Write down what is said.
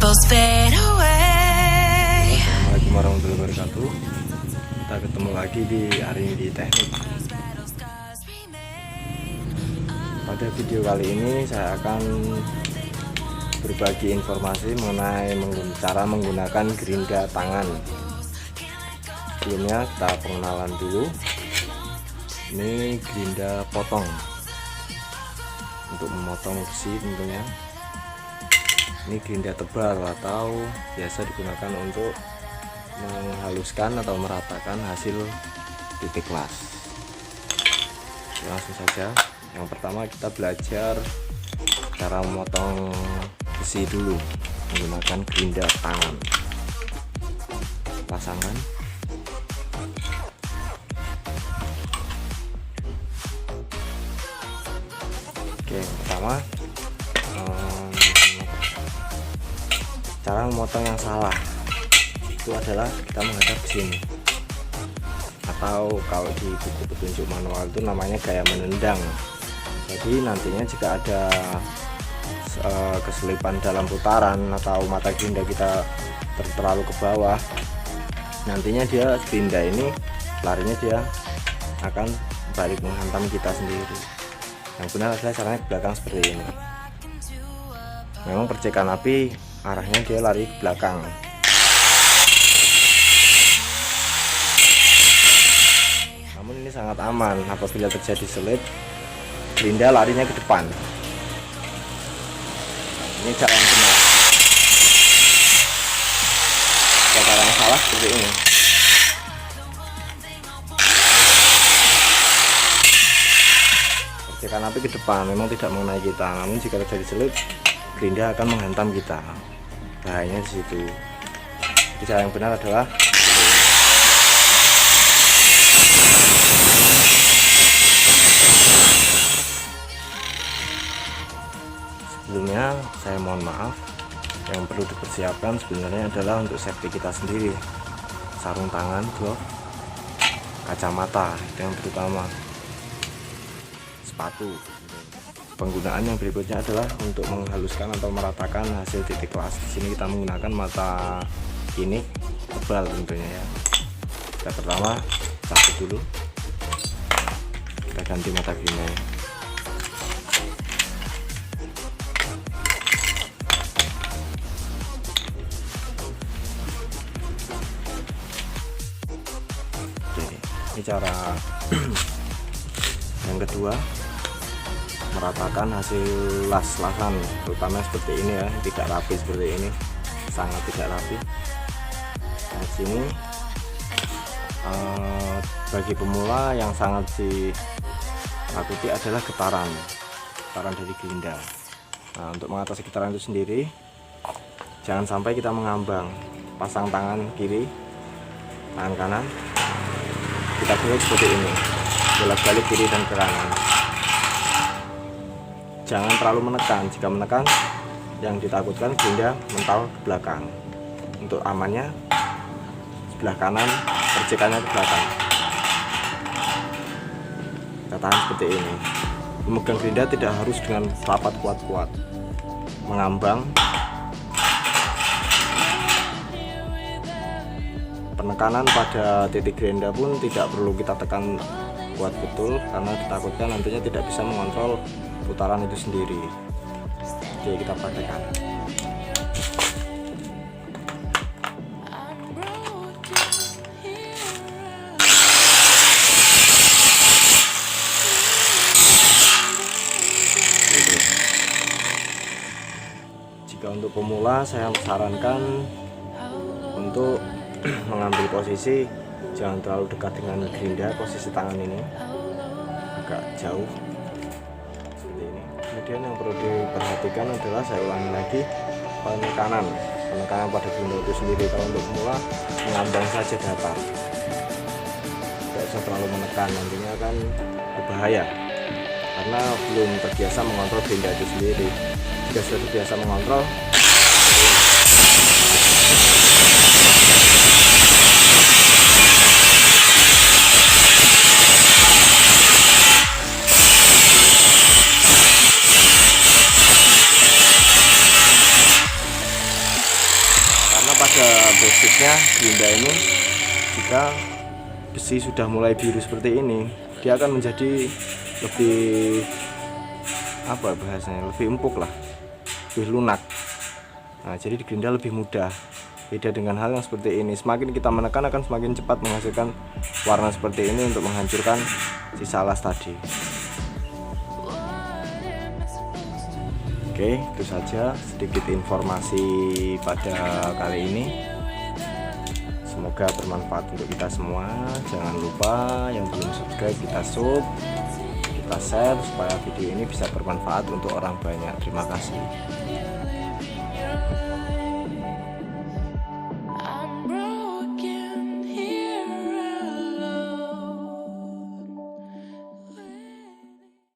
Assalamualaikum warahmatullahi wabarakatuh. Kita ketemu lagi di Arimbi Teknik. Pada video kali ini saya akan berbagi informasi mengenai cara menggunakan gerinda tangan. Sebelumnya kita pengenalan dulu. Ini gerinda potong untuk memotong besi tentunya. Ini gerinda tebal atau biasa digunakan untuk menghaluskan atau meratakan hasil titik las. Langsung saja. Yang pertama kita belajar cara memotong besi dulu menggunakan gerinda tangan. Pasangkan. Oke, yang pertama cara memotong yang salah itu adalah kita menghadap ke sini, atau kalau di buku petunjuk manual itu namanya gaya menendang. Jadi nantinya jika ada keselipan dalam putaran atau mata gerinda kita terlalu ke bawah, nantinya gerinda ini larinya dia akan balik menghantam kita sendiri. Yang benar adalah caranya ke belakang seperti ini. Memang percikan api arahnya dia lari ke belakang. Namun ini sangat aman apabila terjadi selip, gerinda larinya ke depan. Ini cara yang benar. Cara yang salah seperti ini. Percikan api ke depan memang tidak mengenai kita, namun jika terjadi selip, gerinda akan menghantam kita. Bahayanya di situ. Jadi cara yang benar adalah sebelumnya saya mohon maaf, yang perlu dipersiapkan sebenarnya adalah untuk safety kita sendiri. Sarung tangan, glove, kacamata yang terutama, sepatu. Penggunaan yang berikutnya adalah untuk menghaluskan atau meratakan hasil titik las. Di sini kita menggunakan mata kinik tebal tentunya ya. Kita pertama cabut dulu. Kita ganti mata gerinda. Oke, ini cara yang kedua, meratakan hasil las-lasan, terutama seperti ini ya, tidak rapi seperti ini, sangat tidak rapi. Nah, sini bagi pemula yang sangat ditakuti adalah getaran dari gerinda. Nah, untuk mengatasi getaran itu sendiri, jangan sampai kita mengambang. Pasang tangan kiri, tangan kanan, kita bolak seperti ini, bolak-balik kiri dan ke kanan. Jangan terlalu menekan. Jika menekan, yang ditakutkan gerinda mental ke belakang. Untuk amannya, sebelah kanan percikannya ke belakang. Kita tahan seperti ini. Memegang gerinda tidak harus dengan rapat kuat-kuat, mengambang. Penekanan pada titik gerinda pun tidak perlu kita tekan kuat betul, karena ditakutkan nantinya tidak bisa mengontrol putaran itu sendiri. Oke, kita praktekkan. Jika untuk pemula, saya sarankan untuk mengambil posisi jangan terlalu dekat dengan gerinda, posisi tangan ini agak jauh. Kemudian yang perlu diperhatikan adalah, saya ulangi lagi, penekanan pada gerinda itu sendiri. Kalau untuk pemula, mengambang saja datar, tidak usah terlalu menekan, nantinya akan berbahaya karena belum terbiasa mengontrol gerinda itu sendiri. Jika sudah terbiasa mengontrol, gerinda ini, jika besi sudah mulai biru seperti ini, dia akan menjadi lebih apa bahasanya, lebih empuk lah, lebih lunak. Nah, jadi di gerinda lebih mudah. Beda dengan hal yang seperti ini, semakin kita menekan akan semakin cepat menghasilkan warna seperti ini untuk menghancurkan sisa alas tadi. Oke, itu saja sedikit informasi pada kali ini. Semoga bermanfaat untuk kita semua. Jangan lupa yang belum subscribe, kita sub, kita share supaya video ini bisa bermanfaat untuk orang banyak. Terima kasih.